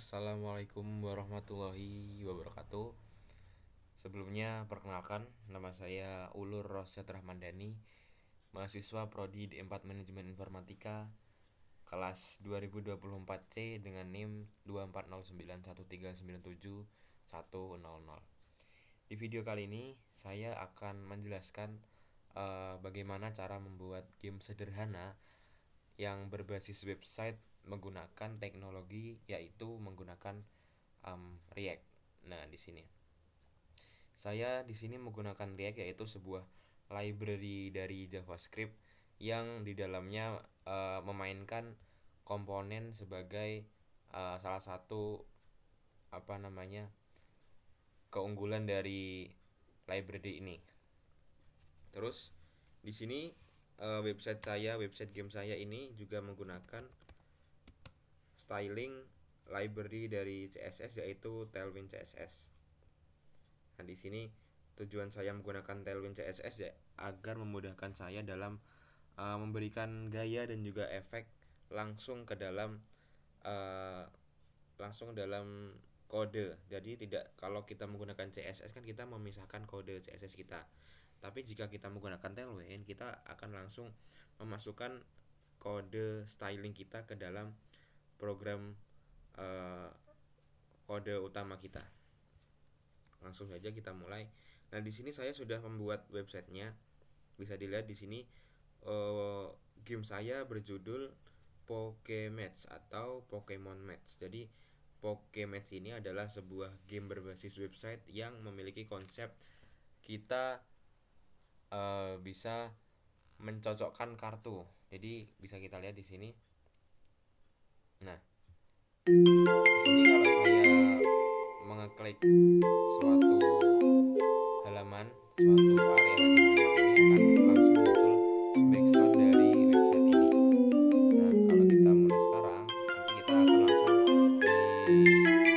Assalamualaikum warahmatullahi wabarakatuh. Sebelumnya perkenalkan, nama saya Ulur Rosyad Rahmandani, mahasiswa Prodi D4 Manajemen Informatika, kelas 2024C dengan NIM 24091397100. Di video kali ini saya akan menjelaskan bagaimana cara membuat game sederhana yang berbasis website menggunakan teknologi, yaitu menggunakan React. Nah, di sini menggunakan React, yaitu sebuah library dari JavaScript yang di dalamnya memainkan komponen sebagai salah satu keunggulan dari library ini. Terus di sini website game saya ini juga menggunakan styling library dari CSS, yaitu Tailwind CSS. Nah, di sini tujuan saya menggunakan Tailwind CSS ya agar memudahkan saya dalam memberikan gaya dan juga efek langsung ke dalam kode. Jadi tidak, kalau kita menggunakan CSS kan kita memisahkan kode CSS kita. Tapi jika kita menggunakan Tailwind, kita akan langsung memasukkan kode styling kita ke dalam program kode utama kita. Langsung saja kita mulai. Nah, di sini saya sudah membuat websitenya. Bisa dilihat di sini game saya berjudul Pokematch atau Pokemon Match. Jadi Pokematch ini adalah sebuah game berbasis website yang memiliki konsep kita bisa mencocokkan kartu. Jadi bisa kita lihat di sini. Nah, di sini kalau saya mengeklik suatu halaman, suatu area di halaman ini akan langsung muncul background dari website ini. Nah, kalau kita mulai sekarang, nanti kita akan langsung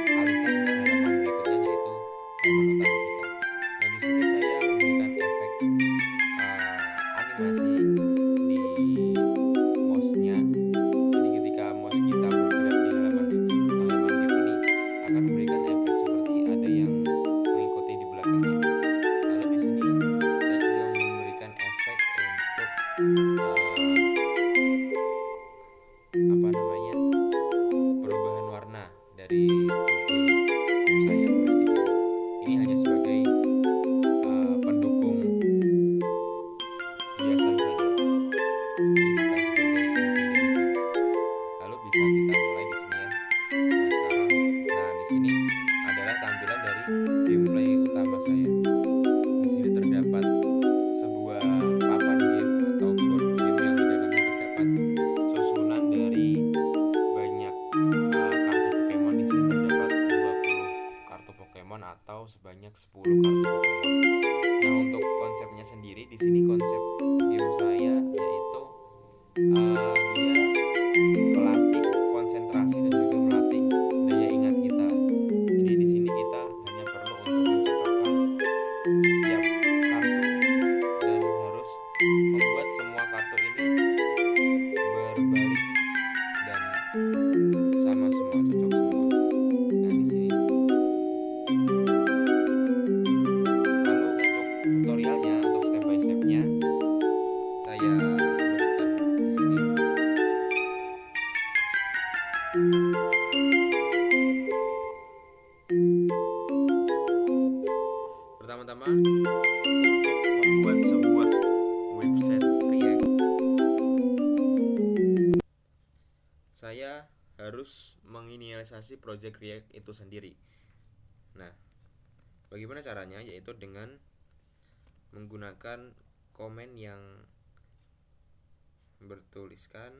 dialihkan ke halaman berikutnya, yaitu halaman utama kita. Nah, di sini saya memberikan efek animasi di mouse-nya. Jadi ketika mouse kita bergerak di halaman game ini akan memberikan efek seperti ada yang mengikuti di belakangnya. Lalu di sini saya juga memberikan efek untuk perubahan warna dari judul game saya. Nah, di sini ini hanya sebagai pendukung hiasan saja. Jadi bukan sebagai inti dari game. Lalu bisa kita mulai di sini ya. Mulai sekarang. Nah, di sini adalah tampilan dari gameplay utama saya. Di sini terdapat sebuah papan game atau board game yang di dalamnya terdapat susunan dari banyak kartu Pokemon. Di sini terdapat 20 kartu Pokemon atau sebanyak 10 kartu Pokemon. Nah, untuk konsepnya sendiri di sini konsep game saya yaitu dia melatih konsentrasi dan juga melatih daya ingat kita. Jadi di sini kita hanya perlu untuk mencocokkan setiap kartu dan harus membuat semua kartu ini berbalik dan sama semua, cocok semua. Nah, di sini. Lalu untuk tutorialnya, untuk step by stepnya, saya berikan di sini. Pertama-tama, untuk membuat sebuah website React, saya harus menginisialisasi project React itu sendiri. Nah, bagaimana caranya? Yaitu dengan menggunakan komen yang bertuliskan,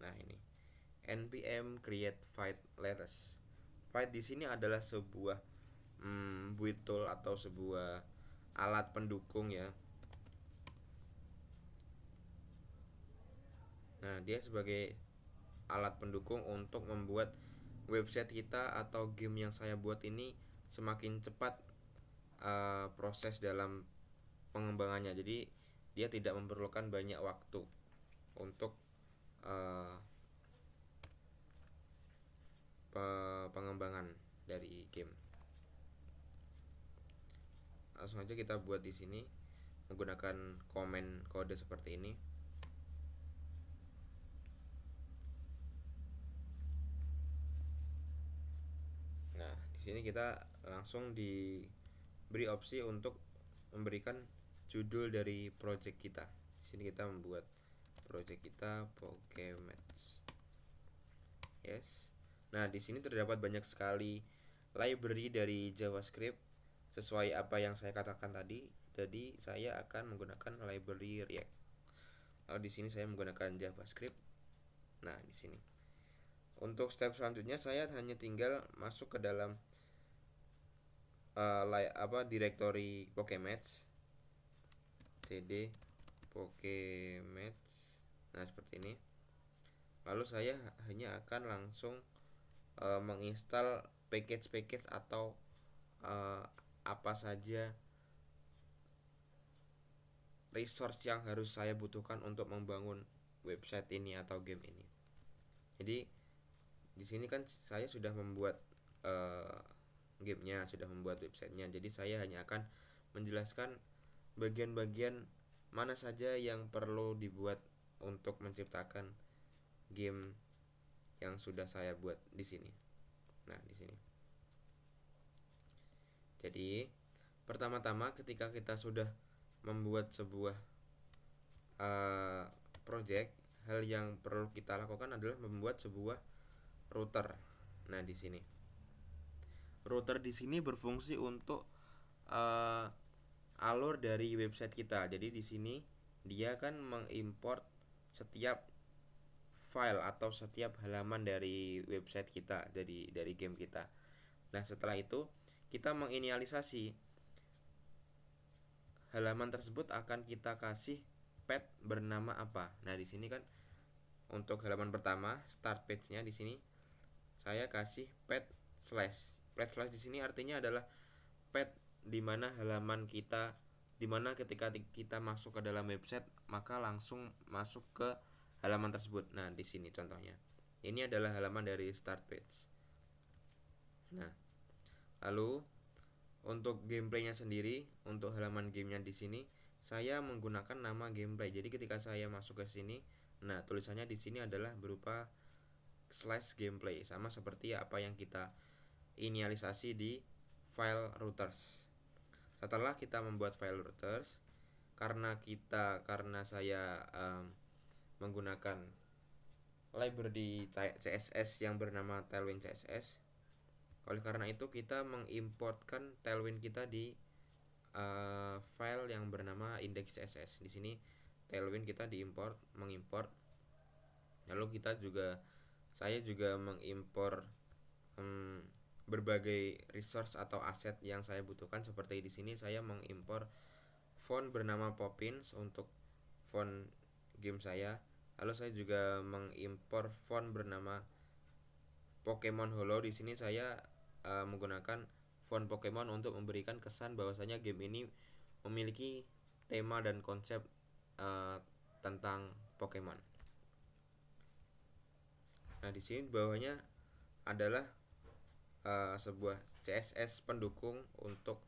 nah ini, npm create file latest. File di sini adalah sebuah build tool atau sebuah alat pendukung ya. Nah, dia sebagai alat pendukung untuk membuat website kita atau game yang saya buat ini semakin cepat proses dalam pengembangannya. Jadi dia tidak memerlukan banyak waktu untuk langsung aja kita buat di sini menggunakan komen kode seperti ini. Nah, di sini kita langsung diberi opsi untuk memberikan judul dari project kita. Di sini kita membuat project kita Pokemats. Yes. Nah, di sini terdapat banyak sekali library dari JavaScript sesuai apa yang saya katakan tadi. Jadi saya akan menggunakan library React. Lalu di sini saya menggunakan JavaScript. Nah, di sini. Untuk step selanjutnya saya hanya tinggal masuk ke dalam directory Pokemats. cd Pokemats. Nah, seperti ini. Lalu saya hanya akan langsung menginstal package atau apa saja resource yang harus saya butuhkan untuk membangun website ini atau game ini. Jadi di sini kan saya sudah membuat gamenya, sudah membuat websitenya. Jadi saya hanya akan menjelaskan bagian-bagian mana saja yang perlu dibuat untuk menciptakan game yang sudah saya buat di sini. Nah, di sini. Jadi, pertama-tama ketika kita sudah membuat sebuah project, hal yang perlu kita lakukan adalah membuat sebuah router. Nah, di sini. Router di sini berfungsi untuk alur dari website kita. Jadi di sini dia kan mengimport setiap file atau setiap halaman dari website kita, dari game kita. Nah, setelah itu kita menginisialisasi halaman tersebut akan kita kasih path bernama apa. Nah, di sini kan untuk halaman pertama start page-nya di sini saya kasih path slash. Path slash di sini artinya adalah path di mana halaman kita, di mana ketika kita masuk ke dalam website maka langsung masuk ke halaman tersebut. Nah, di sini contohnya. Ini adalah halaman dari start page. Nah, lalu untuk gameplaynya sendiri, untuk halaman gamenya di sini saya menggunakan nama gameplay. Jadi ketika saya masuk ke sini, nah tulisannya di sini adalah berupa slash gameplay, sama seperti apa yang kita inisialisasi di file routers. Setelah kita membuat file routers, karena saya menggunakan library CSS yang bernama Tailwind CSS. Oleh karena itu kita mengimportkan Tailwind kita di file yang bernama index.css. Di sini Tailwind kita mengimport. Lalu saya juga mengimpor berbagai resource atau aset yang saya butuhkan. Seperti di sini saya mengimpor font bernama Poppins untuk font game saya. Lalu saya juga mengimpor font bernama Pokemon Holo. Di sini saya menggunakan font Pokemon untuk memberikan kesan bahwasanya game ini memiliki tema dan konsep tentang Pokemon. Nah, di sini bawahnya adalah sebuah CSS pendukung untuk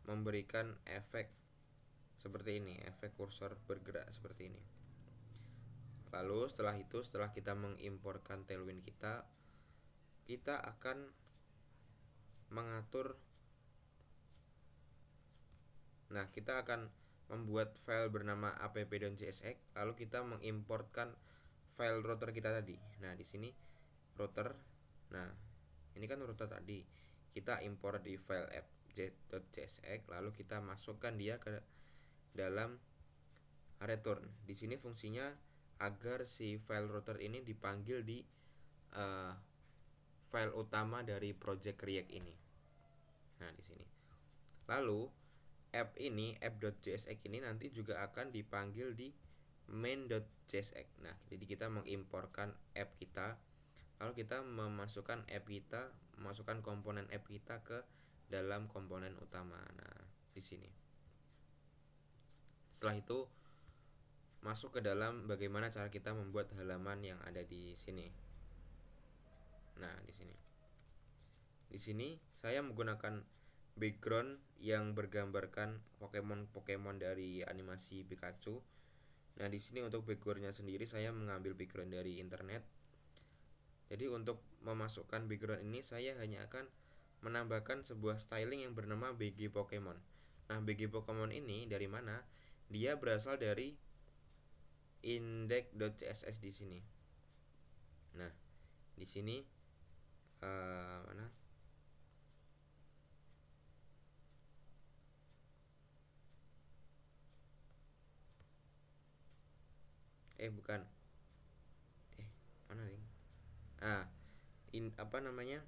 memberikan efek seperti ini, efek kursor bergerak seperti ini. Lalu setelah kita mengimporkan Tailwind kita akan mengatur. Nah, kita akan membuat file bernama app.csx, lalu kita mengimportkan file router kita tadi. Nah, di sini router. Nah, ini kan router tadi. Kita import di file app.csx, lalu kita masukkan dia ke dalam return. Di sini fungsinya agar si file router ini dipanggil di file utama dari project React ini. Nah, di sini. Lalu app.csx ini nanti juga akan dipanggil di main.csx. Nah, jadi kita mengimporkan app kita, lalu kita memasukkan komponen app kita ke dalam komponen utama. Nah, di sini. Setelah itu masuk ke dalam bagaimana cara kita membuat halaman yang ada di sini. Nah, di sini. Di sini saya menggunakan background yang bergambarkan Pokemon dari animasi Pikachu. Nah, di sini untuk backgroundnya sendiri saya mengambil background dari internet. Jadi untuk memasukkan background ini saya hanya akan menambahkan sebuah styling yang bernama BG Pokemon. Nah, BG Pokemon ini dari mana? Dia berasal dari index.css di sini. Nah, di sini mana? Bukan. Mana nih? Apa namanya?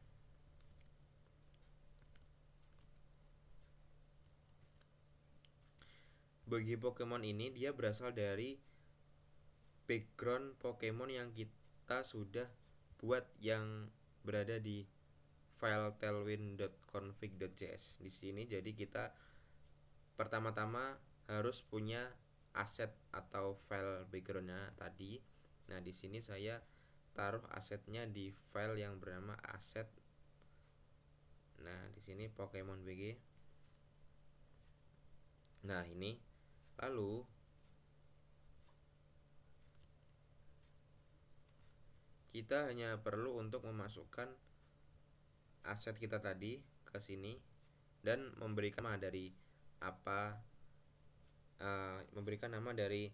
Bagi Pokemon ini dia berasal dari background Pokemon yang kita sudah buat yang berada di file tailwind.config.js. Di sini jadi kita pertama-tama harus punya aset atau file backgroundnya tadi. Nah, di sini saya taruh asetnya di file yang bernama aset. Nah, di sini Pokemon BG. Nah, ini lalu kita hanya perlu untuk memasukkan aset kita tadi ke sini dan memberikan nama dari memberikan nama dari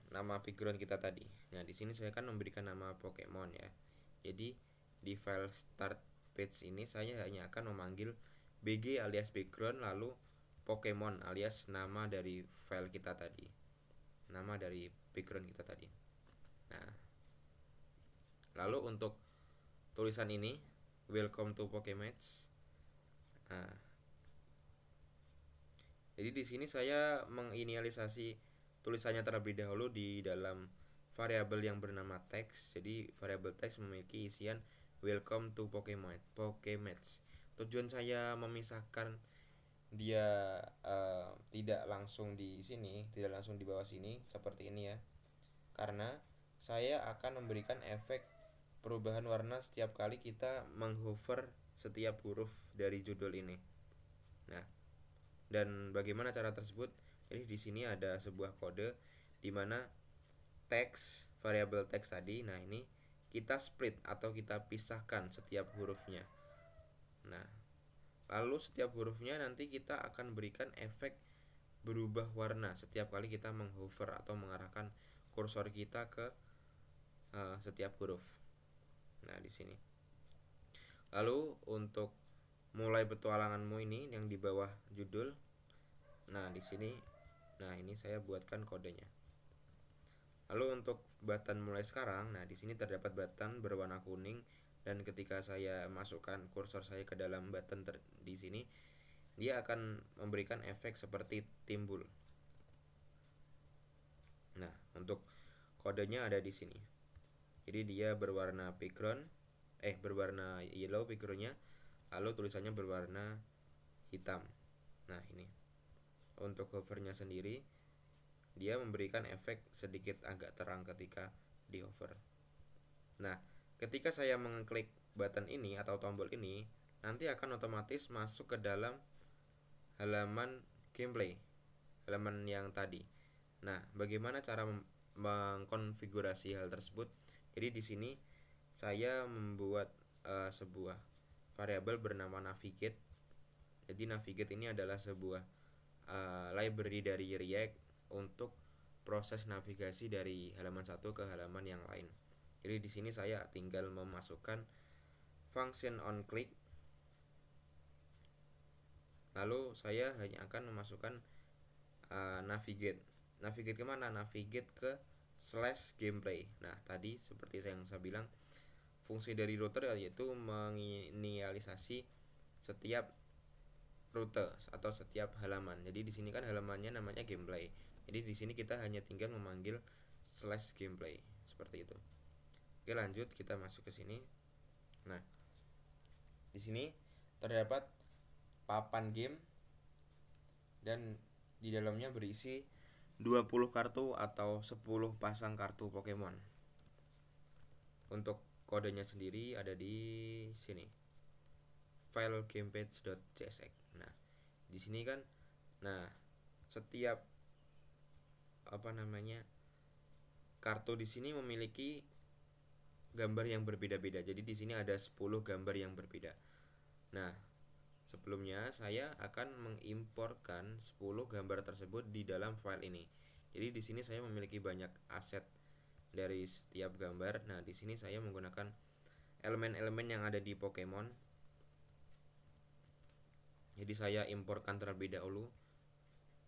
nama background kita tadi. Nah, di sini saya akan memberikan nama Pokemon ya. Jadi di file start page ini saya hanya akan memanggil bg alias background lalu Pokemon alias nama dari file kita tadi. Nama dari background kita tadi. Nah, lalu untuk tulisan ini welcome to Pokematch. Nah, jadi di sini saya menginisialisasi tulisannya terlebih dahulu di dalam variabel yang bernama text. Jadi variabel text memiliki isian welcome to Pokematch. Tujuan saya memisahkan dia tidak langsung di sini, tidak langsung di bawah sini seperti ini ya. Karena saya akan memberikan efek perubahan warna setiap kali kita menghover setiap huruf dari judul ini. Nah, dan bagaimana cara tersebut? Jadi di sini ada sebuah kode di mana teks, variabel teks tadi, nah ini kita split atau kita pisahkan setiap hurufnya. Nah, lalu setiap hurufnya nanti kita akan berikan efek berubah warna setiap kali kita menghover atau mengarahkan kursor kita ke setiap huruf. Nah, di sini. Lalu untuk mulai petualanganmu ini yang di bawah judul. Nah, di sini. Nah, ini saya buatkan kodenya. Lalu untuk button mulai sekarang, nah di sini terdapat button berwarna kuning dan ketika saya masukkan kursor saya ke dalam button di sini, dia akan memberikan efek seperti timbul. Nah, untuk kodenya ada di sini. Jadi dia berwarna background, berwarna yellow backgroundnya, lalu tulisannya berwarna hitam. Nah, ini untuk hovernya sendiri dia memberikan efek sedikit agak terang ketika di hover. Nah, ketika saya mengklik button ini atau tombol ini, nanti akan otomatis masuk ke dalam halaman gameplay, halaman yang tadi. Nah, bagaimana cara mengkonfigurasi hal tersebut? Jadi di sini saya membuat sebuah variabel bernama navigate. Jadi navigate ini adalah sebuah library dari React untuk proses navigasi dari halaman satu ke halaman yang lain. Jadi di sini saya tinggal memasukkan function onClick. Lalu saya hanya akan memasukkan navigate. Navigate kemana? Navigate ke /gameplay. Nah, tadi seperti yang saya bilang, fungsi dari router yaitu menginisialisasi setiap rute atau setiap halaman. Jadi di sini kan halamannya namanya gameplay. Jadi di sini kita hanya tinggal memanggil /gameplay seperti itu. Oke, lanjut kita masuk ke sini. Nah, di sini terdapat papan game dan di dalamnya berisi 20 kartu atau 10 pasang kartu Pokemon. Untuk kodenya sendiri ada di sini. file gamepage.csx. Nah, di sini kan, nah setiap kartu di sini memiliki gambar yang berbeda-beda. Jadi di sini ada 10 gambar yang berbeda. Nah, sebelumnya saya akan mengimporkan 10 gambar tersebut di dalam file ini. Jadi di sini saya memiliki banyak aset dari setiap gambar. Nah, di sini saya menggunakan elemen-elemen yang ada di Pokemon. Jadi saya imporkan terlebih dahulu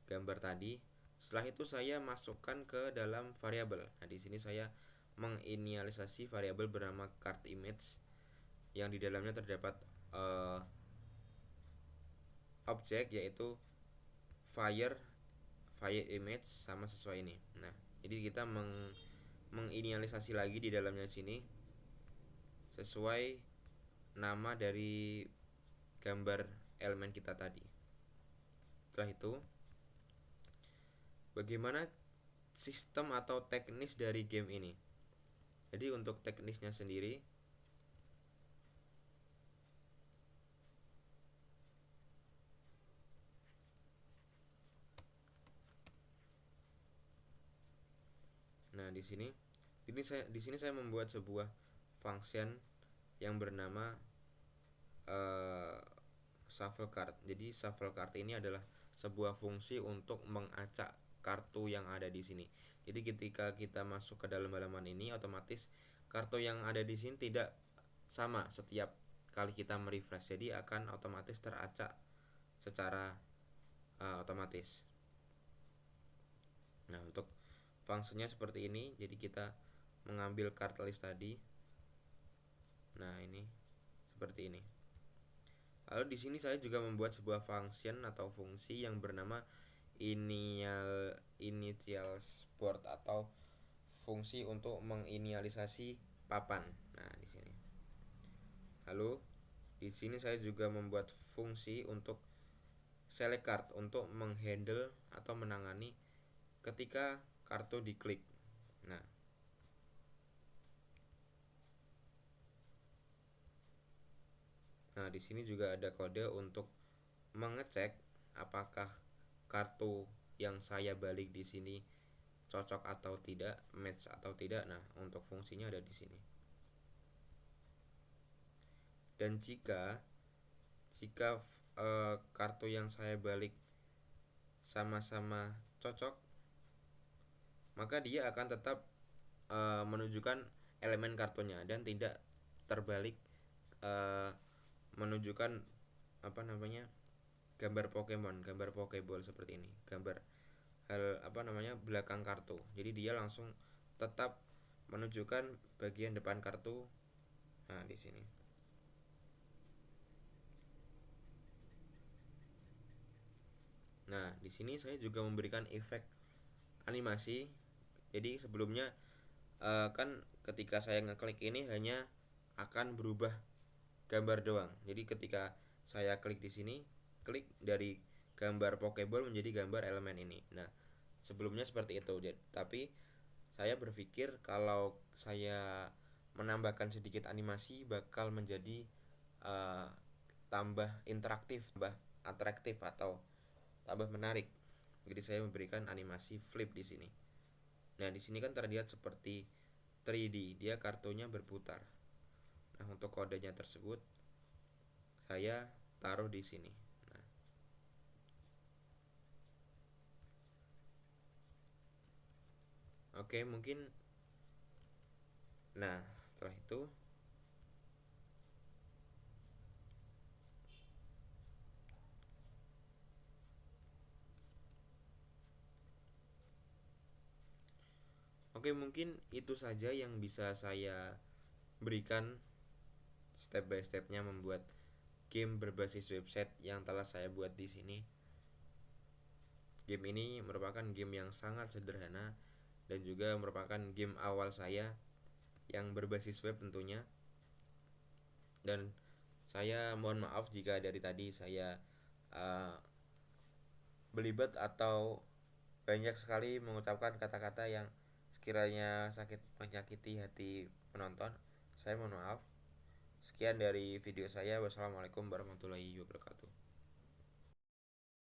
gambar tadi. Setelah itu saya masukkan ke dalam variabel. Nah, di sini saya menginisialisasi variabel bernama card image yang di dalamnya terdapat objek, yaitu fire image sama sesuai ini. Nah, jadi kita menginisialisasi lagi di dalamnya sini sesuai nama dari gambar elemen kita tadi. Setelah itu, bagaimana sistem atau teknis dari game ini? Jadi untuk teknisnya sendiri, nah di sini saya membuat sebuah function yang bernama shuffle card. Jadi shuffle card ini adalah sebuah fungsi untuk mengacak kartu yang ada di sini. Jadi ketika kita masuk ke dalam halaman ini, otomatis kartu yang ada di sini tidak sama setiap kali kita merefresh. Jadi akan otomatis teracak secara otomatis. Nah, untuk fungsinya seperti ini. Jadi kita mengambil card list tadi. Nah, ini seperti ini. Lalu di sini saya juga membuat sebuah function atau fungsi yang bernama initialize_board atau fungsi untuk menginisialisasi papan. Nah, di sini. Lalu di sini saya juga membuat fungsi untuk select card untuk menghandle atau menangani ketika kartu diklik. Nah, di sini juga ada kode untuk mengecek apakah kartu yang saya balik di sini cocok atau tidak, match atau tidak. Nah, untuk fungsinya ada di sini. Dan jika kartu yang saya balik sama-sama cocok, maka dia akan tetap menunjukkan elemen kartunya dan tidak terbalik menunjukkan gambar Pokemon, gambar Pokeball seperti ini, gambar belakang kartu. Jadi dia langsung tetap menunjukkan bagian depan kartu. Nah, di sini. Nah, di sini saya juga memberikan efek animasi. Jadi sebelumnya kan ketika saya ngeklik ini hanya akan berubah gambar doang. Jadi ketika saya klik di sini, klik dari gambar Pokeball menjadi gambar elemen ini. Nah, sebelumnya seperti itu. Tapi saya berpikir kalau saya menambahkan sedikit animasi bakal menjadi tambah interaktif, tambah atraktif atau tambah menarik. Jadi saya memberikan animasi flip di sini. Nah, di sini kan terlihat seperti 3D, dia kartunya berputar. Nah, untuk kodenya tersebut saya taruh di sini. Nah, oke, mungkin. Nah, setelah itu mungkin itu saja yang bisa saya berikan step by stepnya membuat game berbasis website yang telah saya buat di sini. Game ini merupakan game yang sangat sederhana dan juga merupakan game awal saya yang berbasis web tentunya. Dan saya mohon maaf jika dari tadi saya belibet atau banyak sekali mengucapkan kata-kata yang sekiranya menyakiti hati penonton. Saya mohon maaf. Sekian dari video saya. Wassalamualaikum warahmatullahi wabarakatuh.